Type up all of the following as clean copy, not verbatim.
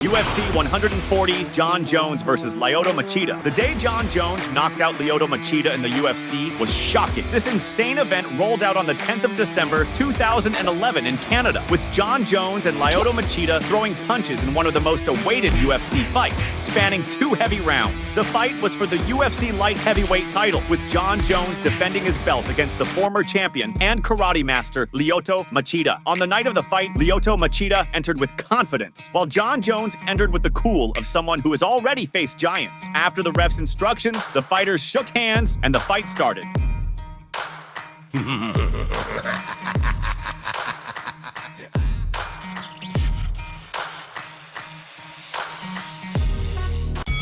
UFC 140, Jon Jones versus Lyoto Machida. The day Jon Jones knocked out Lyoto Machida in the UFC was shocking. This insane event rolled out on the 10th of December, 2011 in Canada, with Jon Jones and Lyoto Machida throwing punches in one of the most awaited UFC fights, spanning 2 heavy rounds. The fight was for the UFC light heavyweight title, with Jon Jones defending his belt against the former champion and karate master Lyoto Machida. On the night of the fight, Lyoto Machida entered with confidence, while Jon Jones entered with the cool of someone who has already faced giants. After the ref's instructions, the fighters shook hands and the fight started.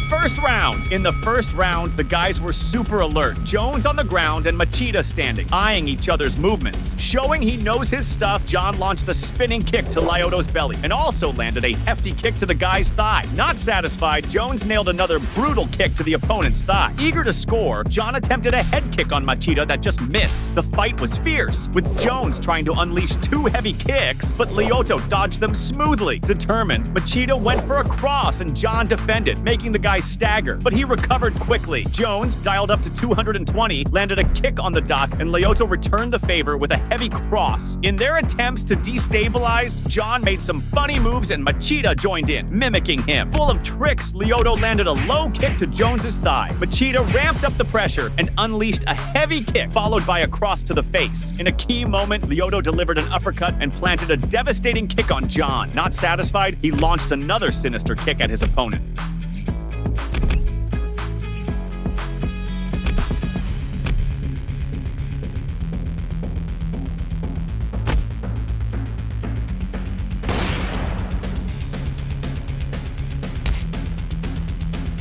First round. In the first round, the guys were super alert. Jones on the ground and Machida standing, eyeing each other's movements. Showing he knows his stuff, Jon launched a spinning kick to Lyoto's belly and also landed a hefty kick to the guy's thigh. Not satisfied, Jones nailed another brutal kick to the opponent's thigh. Eager to score, Jon attempted a head kick on Machida that just missed. The fight was fierce, with Jones trying to unleash 2 heavy kicks, but Lyoto dodged them smoothly. Determined, Machida went for a cross and Jon defended, making the guy stagger, but he recovered quickly. Jones dialed up to 220, landed a kick on the dot, and Lyoto returned the favor with a heavy cross. In their attempts to destabilize, Jon made some funny moves and Machida joined in, mimicking him. Full of tricks, Lyoto landed a low kick to Jones's thigh. Machida ramped up the pressure and unleashed a heavy kick, followed by a cross to the face. In a key moment, Lyoto delivered an uppercut and planted a devastating kick on Jon. Not satisfied, he launched another sinister kick at his opponent.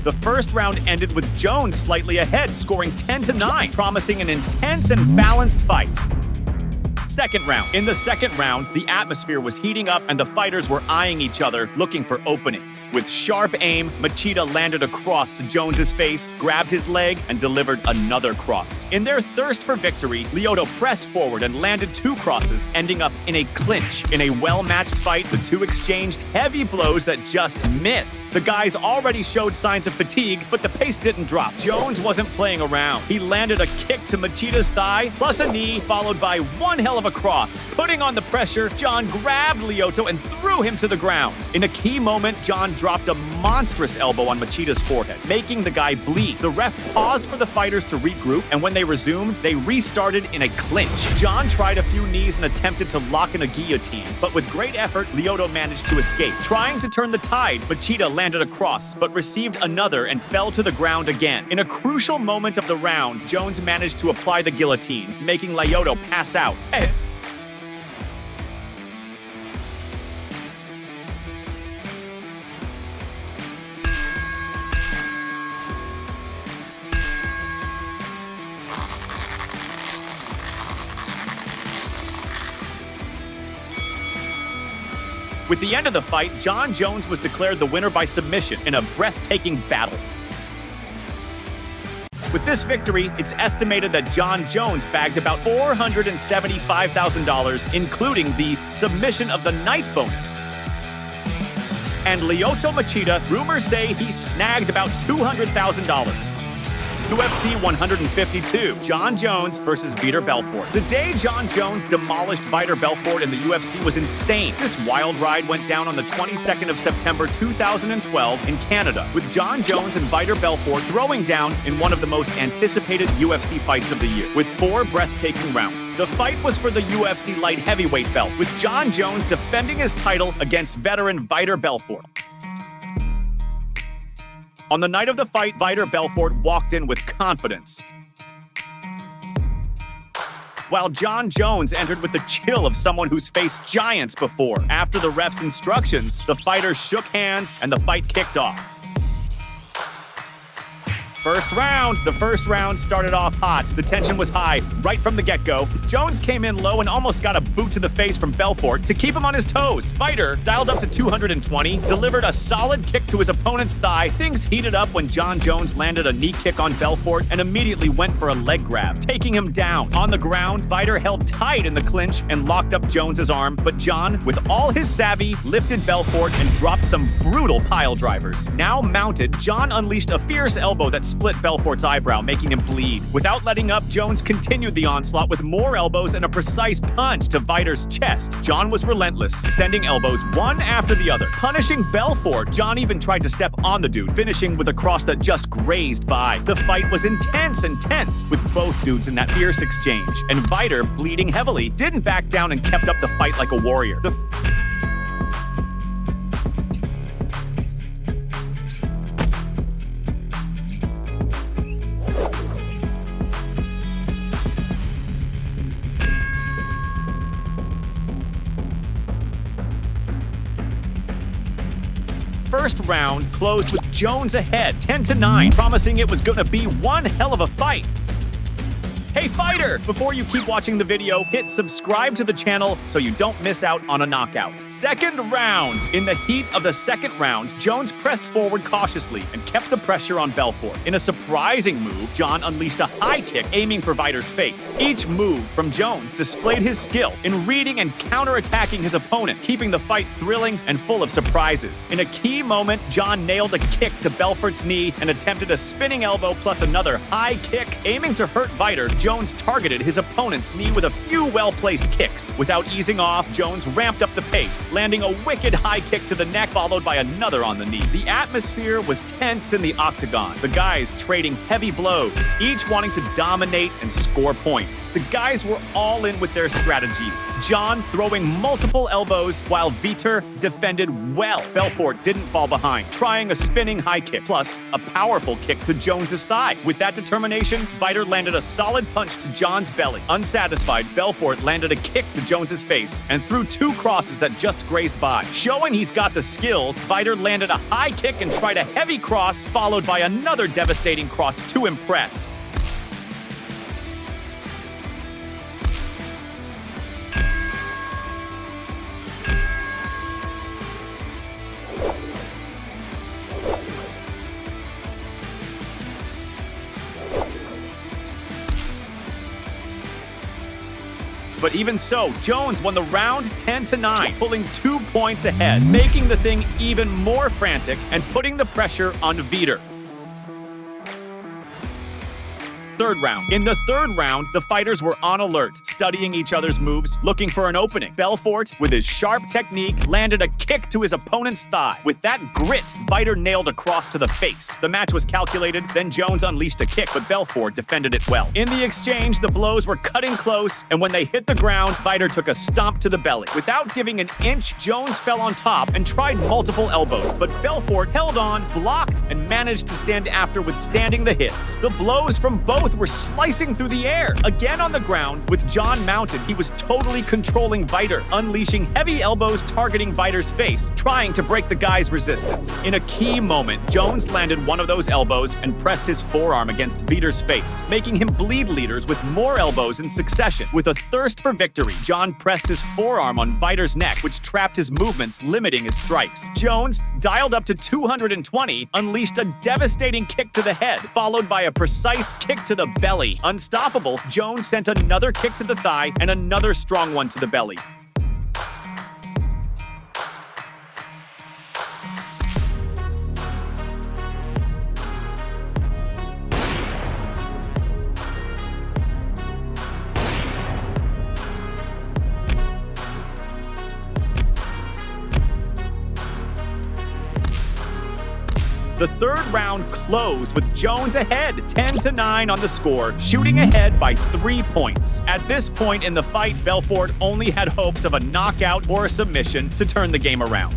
The first round ended with Jones slightly ahead, scoring 10-9, promising an intense and balanced fight. Second round. In the second round, the atmosphere was heating up and the fighters were eyeing each other, looking for openings. With sharp aim, Machida landed a cross to Jones's face, grabbed his leg, and delivered another cross. In their thirst for victory, Lyoto pressed forward and landed 2 crosses, ending up in a clinch. In a well-matched fight, the 2 exchanged heavy blows that just missed. The guys already showed signs of fatigue, but the pace didn't drop. Jones wasn't playing around. He landed a kick to Machida's thigh, plus a knee, followed by one hell of a cross. Putting on the pressure, Jon grabbed Lyoto and threw him to the ground. In a key moment, Jon dropped a monstrous elbow on Machida's forehead, making the guy bleed. The ref paused for the fighters to regroup, and when they resumed, they restarted in a clinch. Jon tried a few knees and attempted to lock in a guillotine, but with great effort, Lyoto managed to escape. Trying to turn the tide, Machida landed a cross, but received another and fell to the ground again. In a crucial moment of the round, Jones managed to apply the guillotine, making Lyoto pass out. With the end of the fight, Jon Jones was declared the winner by submission in a breathtaking battle. With this victory, it's estimated that Jon Jones bagged about $475,000, including the submission of the night bonus. And Lyoto Machida, rumors say he snagged about $200,000. UFC 152, Jon Jones versus Vitor Belfort. The day Jon Jones demolished Vitor Belfort in the UFC was insane. This wild ride went down on the 22nd of September 2012 in Canada, with Jon Jones and Vitor Belfort throwing down in one of the most anticipated UFC fights of the year, with 4 breathtaking rounds. The fight was for the UFC light heavyweight belt, with Jon Jones defending his title against veteran Vitor Belfort. On the night of the fight, Vitor Belfort walked in with confidence, while Jon Jones entered with the chill of someone who's faced giants before. After the ref's instructions, the fighters shook hands and the fight kicked off. The first round started off hot. The tension was high right from the get-go. Jones came in low and almost got a boot to the face from Belfort to keep him on his toes. Vitor dialed up to 220, delivered a solid kick to his opponent's thigh. Things heated up when Jon Jones landed a knee kick on Belfort and immediately went for a leg grab, taking him down. On the ground, Vitor held tight in the clinch and locked up Jones's arm, but Jon, with all his savvy, lifted Belfort and dropped some brutal pile drivers. Now mounted, Jon unleashed a fierce elbow that split Belfort's eyebrow, making him bleed. Without letting up, Jones continued the onslaught with more elbows and a precise punch to Vitor's chest. Jon was relentless, sending elbows one after the other, punishing Belfort. Jon even tried to step on the dude, finishing with a cross that just grazed by. The fight was intense and tense, with both dudes in that fierce exchange, and Vitor, bleeding heavily, didn't back down and kept up the fight like a warrior. First round closed with Jones ahead, 10-9, promising it was gonna be one hell of a fight. Hey fighter! Before you keep watching the video, hit subscribe to the channel so you don't miss out on a knockout. Second round. In the heat of the second round, Jones pressed forward cautiously and kept the pressure on Belfort. In a surprising move, Jon unleashed a high kick aiming for Vitor's face. Each move from Jones displayed his skill in reading and counterattacking his opponent, keeping the fight thrilling and full of surprises. In a key moment, Jon nailed a kick to Belfort's knee and attempted a spinning elbow plus another high kick. Aiming to hurt Vitor, Jones targeted his opponent's knee with a few well-placed kicks. Without easing off, Jones ramped up the pace, landing a wicked high kick to the neck followed by another on the knee. The atmosphere was tense in the octagon, the guys trading heavy blows, each wanting to dominate and score points. The guys were all in with their strategies, Jon throwing multiple elbows while Vitor defended well. Belfort didn't fall behind, trying a spinning high kick, plus a powerful kick to Jones's thigh. With that determination, Vitor landed a solid punch to Jon's belly. Unsatisfied, Belfort landed a kick to Jones's face and threw two crosses that just grazed by. Showing he's got the skills, Vitor landed a high kick and tried a heavy cross, followed by another devastating cross to impress. But even so, Jones won the round 10-9, pulling 2 points ahead, making the thing even more frantic and putting the pressure on Vitor. Third round. In the third round, the fighters were on alert, studying each other's moves, looking for an opening. Belfort, with his sharp technique, landed a kick to his opponent's thigh. With that grit, Vitor nailed a cross to the face. The match was calculated, then Jones unleashed a kick, but Belfort defended it well. In the exchange, the blows were cutting close, and when they hit the ground, Vitor took a stomp to the belly. Without giving an inch, Jones fell on top and tried multiple elbows, but Belfort held on, blocked, and managed to stand after, withstanding the hits. The blows from both were slicing through the air. Again on the ground, with Jon mounted, he was totally controlling Vitor, unleashing heavy elbows targeting Vitor's face, trying to break the guy's resistance. In a key moment, Jones landed one of those elbows and pressed his forearm against Vitor's face, making him bleed liters with more elbows in succession. With a thirst for victory, Jon pressed his forearm on Vitor's neck, which trapped his movements, limiting his strikes. Jones, dialed up to 220, unleashed a devastating kick to the head, followed by a precise kick to the belly. Unstoppable, Jones sent another kick to the thigh and another strong one to the belly. The third round closed with Jones ahead, 10-9 on the score, shooting ahead by 3 points. At this point in the fight, Belfort only had hopes of a knockout or a submission to turn the game around.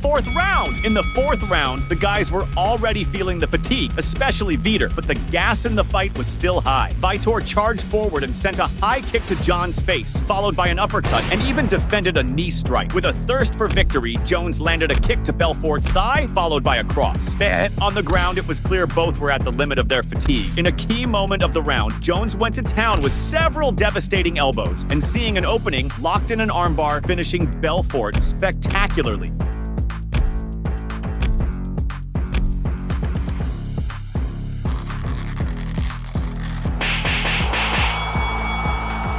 fourth round. In the fourth round, the guys were already feeling the fatigue, especially Vitor, but the gas in the fight was still high. Vitor charged forward and sent a high kick to Jon's face, followed by an uppercut, and even defended a knee strike. With a thirst for victory, Jones landed a kick to Belfort's thigh, followed by a cross. On the ground, it was clear both were at the limit of their fatigue. In a key moment of the round, Jones went to town with several devastating elbows, and seeing an opening, locked in an armbar, finishing Belfort spectacularly.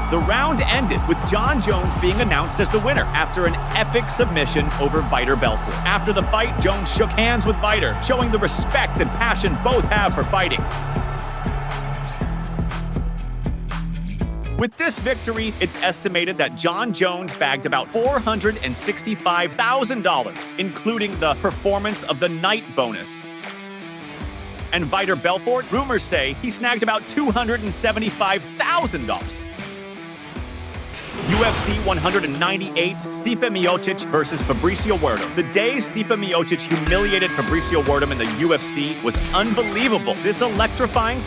The round ended with Jon Jones being announced as the winner after an epic submission over Vitor Belfort. After the fight, Jones shook hands with Vitor, showing the respect and passion both have for fighting. With this victory, it's estimated that Jon Jones bagged about $465,000, including the Performance of the Night bonus. And Vitor Belfort, rumors say he snagged about $275,000. UFC 198, Stipe Miocic versus Fabricio Werdum. The day Stipe Miocic humiliated Fabricio Werdum in the UFC was unbelievable. This electrifying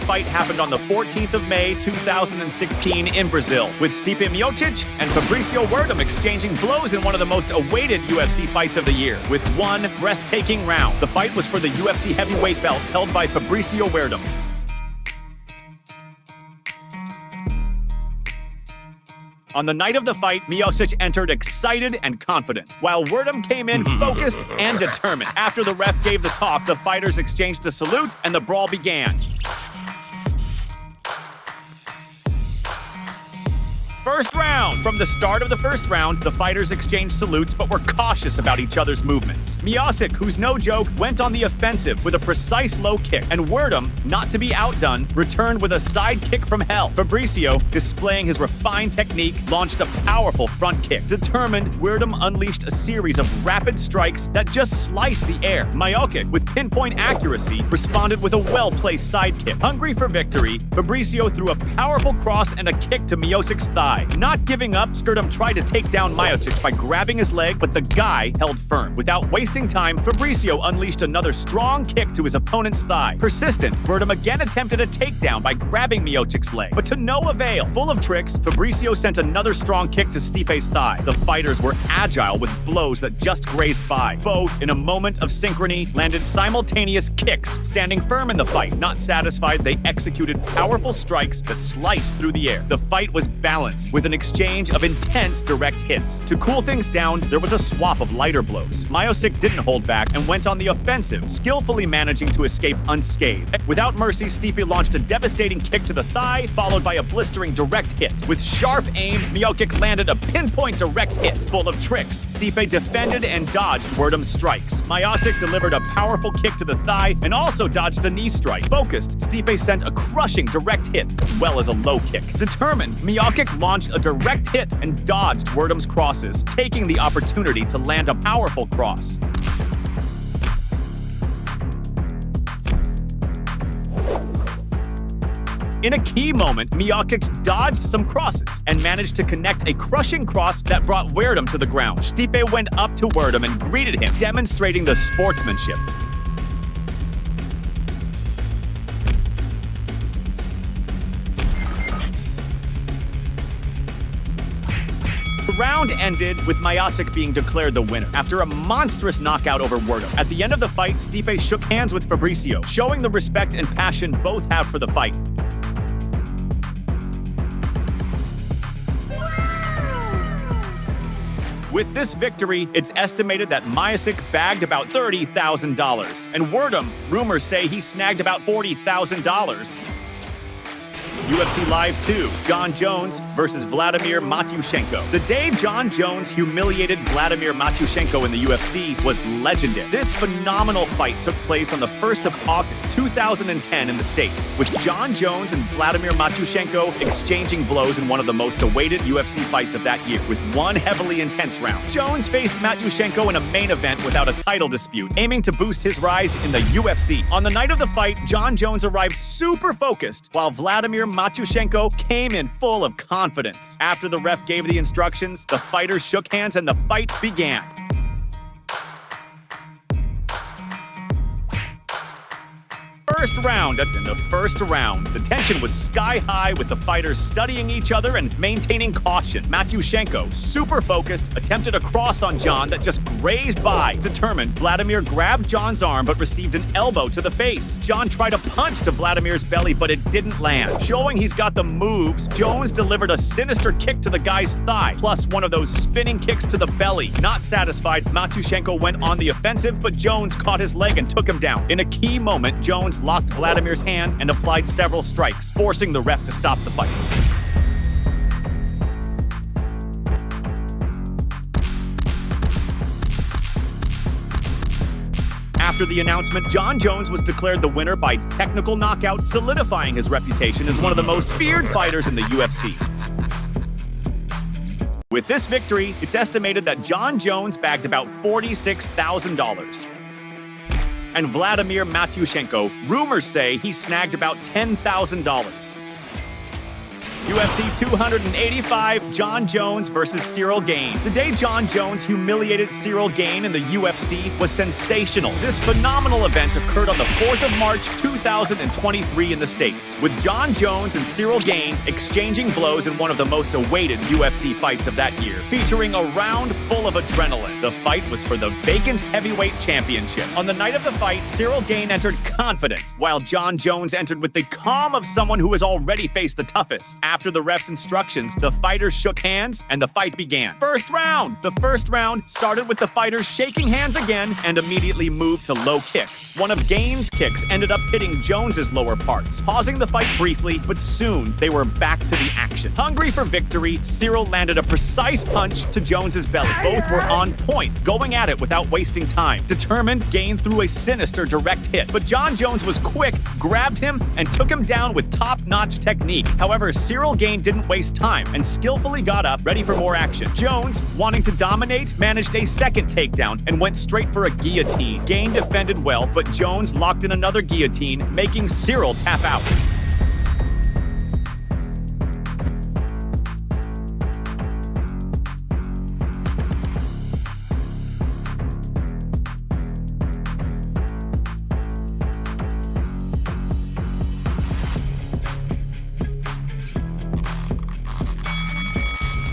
fight happened on the 14th of May, 2016 in Brazil, with Stipe Miocic and Fabricio Werdum exchanging blows in one of the most awaited UFC fights of the year, with one breathtaking round. The fight was for the UFC heavyweight belt held by Fabricio Werdum. On the night of the fight, Miocic entered excited and confident, while Werdum came in focused and determined. After the ref gave the talk, the fighters exchanged a salute and the brawl began. First round. From the start of the first round, the fighters exchanged salutes but were cautious about each other's movements. Miocic, who's no joke, went on the offensive with a precise low kick, and Werdum, not to be outdone, returned with a side kick from hell. Fabricio, displaying his refined technique, launched a powerful front kick. Determined, Werdum unleashed a series of rapid strikes that just sliced the air. Miocic, with pinpoint accuracy, responded with a well-placed side kick. Hungry for victory, Fabricio threw a powerful cross and a kick to Miocic's thigh. Not giving up, Werdum tried to take down Miocic by grabbing his leg, but the guy held firm. Without wasting time, Fabricio unleashed another strong kick to his opponent's thigh. Persistent, Werdum again attempted a takedown by grabbing Miocic's leg, but to no avail. Full of tricks, Fabricio sent another strong kick to Stipe's thigh. The fighters were agile with blows that just grazed by. Both, in a moment of synchrony, landed simultaneous kicks, standing firm in the fight. Not satisfied, they executed powerful strikes that sliced through the air. The fight was balanced, with an exchange of intense direct hits. To cool things down, there was a swap of lighter blows. Miocic didn't hold back and went on the offensive, skillfully managing to escape unscathed. Without mercy, Stipe launched a devastating kick to the thigh, followed by a blistering direct hit. With sharp aim, Miocic landed a pinpoint direct hit. Full of tricks, Stipe defended and dodged Werdum's strikes. Miocic delivered a powerful kick to the thigh and also dodged a knee strike. Focused, Stipe sent a crushing direct hit as well as a low kick. Determined, Miocic launched a direct hit and dodged Werdum's crosses, taking the opportunity to land a powerful cross. In a key moment, Miocic dodged some crosses and managed to connect a crushing cross that brought Werdum to the ground. Stipe went up to Werdum and greeted him, demonstrating the sportsmanship. The round ended with Miocic being declared the winner after a monstrous knockout over Werdum. At the end of the fight, Stipe shook hands with Fabricio, showing the respect and passion both have for the fight. With this victory, it's estimated that Miocic bagged about $30,000, and Werdum, rumors say he snagged about $40,000. UFC Live 2, Jon Jones versus Vladimir Matyushenko. The day Jon Jones humiliated Vladimir Matyushenko in the UFC was legendary. This phenomenal fight took place on the 1st of August 2010 in the States, with Jon Jones and Vladimir Matyushenko exchanging blows in one of the most awaited UFC fights of that year, with one heavily intense round. Jones faced Matyushenko in a main event without a title dispute, aiming to boost his rise in the UFC. On the night of the fight, Jon Jones arrived super focused, while Vladimir Matyushenko came in full of confidence. After the ref gave the instructions, the fighters shook hands and the fight began. First round. In the first round, the tension was sky high with the fighters studying each other and maintaining caution. Matyushenko, super focused, attempted a cross on Jon that just grazed by. Determined, Vladimir grabbed Jon's arm but received an elbow to the face. Jon tried a punch to Vladimir's belly, but it didn't land. Showing he's got the moves, Jones delivered a sinister kick to the guy's thigh, plus one of those spinning kicks to the belly. Not satisfied, Matyushenko went on the offensive, but Jones caught his leg and took him down. In a key moment, Jones locked Vladimir's hand and applied several strikes, forcing the ref to stop the fight. After the announcement, Jon Jones was declared the winner by technical knockout, solidifying his reputation as one of the most feared fighters in the UFC. With this victory, it's estimated that Jon Jones bagged about $46,000. And Vladimir Matyushenko, rumors say he snagged about $10,000. UFC 285, Jon Jones versus Ciryl Gane. The day Jon Jones humiliated Ciryl Gane in the UFC was sensational. This phenomenal event occurred on the 4th of March, 2023 in the States, with Jon Jones and Ciryl Gane exchanging blows in one of the most awaited UFC fights of that year, featuring a round full of adrenaline. The fight was for the vacant heavyweight championship. On the night of the fight, Ciryl Gane entered confident, while Jon Jones entered with the calm of someone who has already faced the toughest. After the ref's instructions, the fighters shook hands and the fight began. First round! The first round started with the fighters shaking hands again and immediately moved to low kicks. One of Gane's kicks ended up hitting Jones's lower parts, pausing the fight briefly, but soon they were back to the action. Hungry for victory, Ciryl landed a precise punch to Jones's belly. Both were on point, going at it without wasting time. Determined, Gane threw a sinister direct hit, but Jon Jones was quick, grabbed him, and took him down with top-notch technique. However, Ciryl Gane didn't waste time and skillfully got up, ready for more action. Jones, wanting to dominate, managed a second takedown and went straight for a guillotine. Gane defended well, but Jones locked in another guillotine, making Ciryl tap out.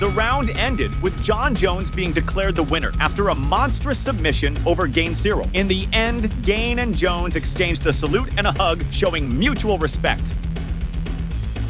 The round ended with Jon Jones being declared the winner after a monstrous submission over Gane Ciryl. In the end, Gane and Jones exchanged a salute and a hug, showing mutual respect.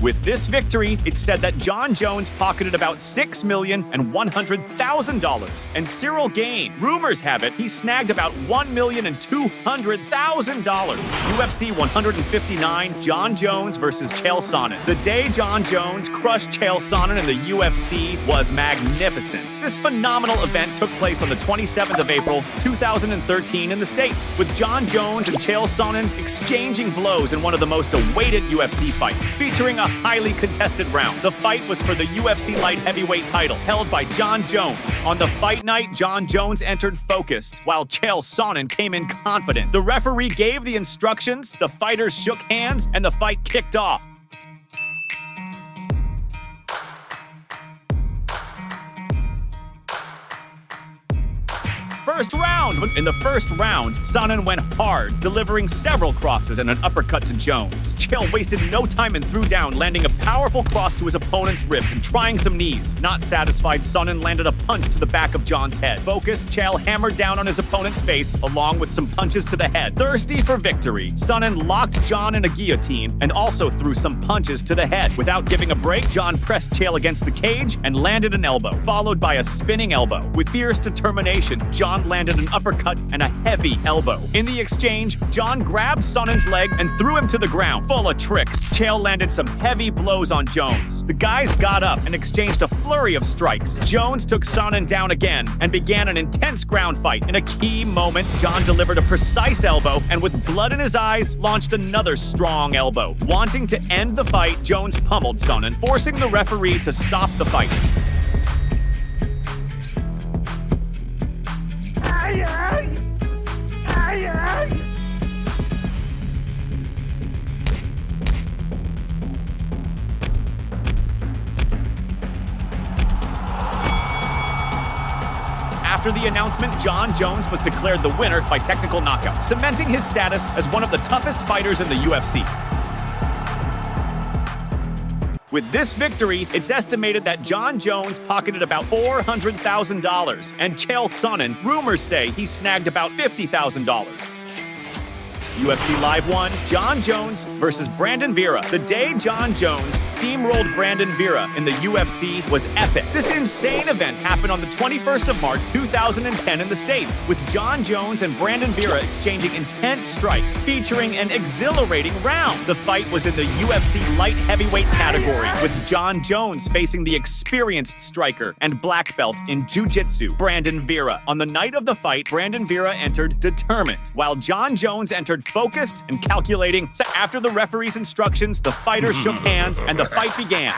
With this victory, it's said that Jon Jones pocketed about $6,100,000, and Ciryl Gane, rumors have it, he snagged about $1,200,000. UFC 159, Jon Jones versus Chael Sonnen. The day Jon Jones crushed Chael Sonnen in the UFC was magnificent. This phenomenal event took place on the 27th of April, 2013 in the States, with Jon Jones and Chael Sonnen exchanging blows in one of the most awaited UFC fights, featuring a highly contested round. The fight was for the UFC light heavyweight title, held by Jon Jones. On the fight night, Jon Jones entered focused, while Chael Sonnen came in confident. The referee gave the instructions, the fighters shook hands, and the fight kicked off. First round! In the first round, Sonnen went hard, delivering several crosses and an uppercut to Jones. Chael wasted no time and threw down, landing a powerful cross to his opponent's ribs and trying some knees. Not satisfied, Sonnen landed a punch to the back of Jon's head. Focused, Chael hammered down on his opponent's face, along with some punches to the head. Thirsty for victory, Sonnen locked Jon in a guillotine and also threw some punches to the head. Without giving a break, Jon pressed Chael against the cage and landed an elbow, followed by a spinning elbow. With fierce determination, Jon landed an uppercut and a heavy elbow. In the exchange, Jon grabbed Sonnen's leg and threw him to the ground. Full of tricks, Chael landed some heavy blows on Jones. The guys got up and exchanged a flurry of strikes. Jones took Sonnen down again and began an intense ground fight. In a key moment, Jon delivered a precise elbow and with blood in his eyes, launched another strong elbow. Wanting to end the fight, Jones pummeled Sonnen, forcing the referee to stop the fight. After the announcement, Jon Jones was declared the winner by technical knockout, cementing his status as one of the toughest fighters in the UFC. With this victory, it's estimated that Jon Jones pocketed about $400,000, and Chael Sonnen, rumors say he snagged about $50,000. UFC Live 1, Jon Jones versus Brandon Vera. The day Jon Jones steamrolled Brandon Vera in the UFC was epic. This insane event happened on the 21st of March 2010 in the States, with Jon Jones and Brandon Vera exchanging intense strikes, featuring an exhilarating round. The fight was in the UFC light heavyweight category, with Jon Jones facing the experienced striker and black belt in jiu-jitsu, Brandon Vera. On the night of the fight, Brandon Vera entered determined, while Jon Jones entered focused and calculating. After the referee's instructions, the fighters shook hands and the fight began.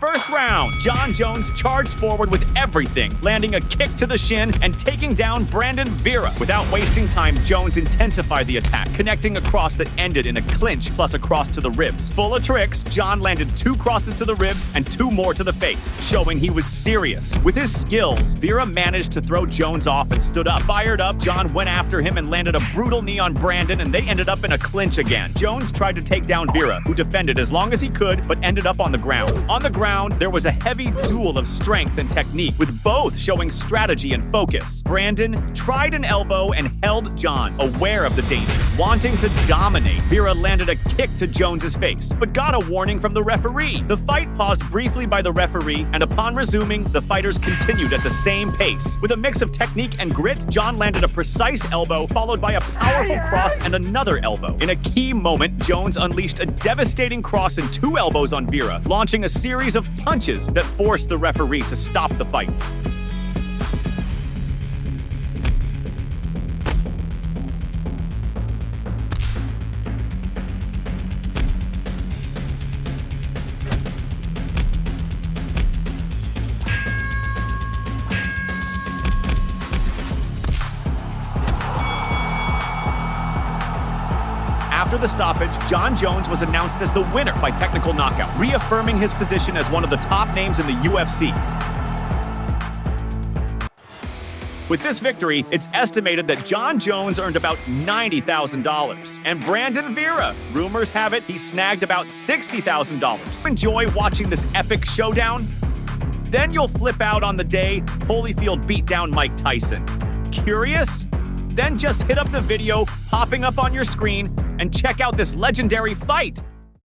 First round, Jon Jones charged forward with everything, landing a kick to the shin and taking down Brandon Vera. Without wasting time, Jones intensified the attack, connecting a cross that ended in a clinch plus a cross to the ribs. Full of tricks, Jon landed 2 crosses to the ribs and 2 more to the face, showing he was serious. With his skills, Vera managed to throw Jones off and stood up. Fired up, Jon went after him and landed a brutal knee on Brandon, and they ended up in a clinch again. Jones tried to take down Vera, who defended as long as he could, but ended up on the ground. On the ground, there was a heavy duel of strength and technique, with both showing strategy and focus. Brandon tried an elbow and held Jon, aware of the danger. Wanting to dominate, Vera landed a kick to Jones's face, but got a warning from the referee. The fight paused briefly by the referee, and upon resuming, the fighters continued at the same pace. With a mix of technique and grit, Jon landed a precise elbow, followed by a powerful cross and another elbow. In a key moment, Jones unleashed a devastating cross and 2 elbows on Vera, launching a series of punches that forced the referee to stop the fight. After the stoppage, Jon Jones was announced as the winner by technical knockout, reaffirming his position as one of the top names in the UFC. With this victory, it's estimated that Jon Jones earned about $90,000. And Brandon Vera, rumors have it, he snagged about $60,000. Enjoy watching this epic showdown? Then you'll flip out on the day Holyfield beat down Mike Tyson. Curious? Then just hit up the video popping up on your screen and check out this legendary fight.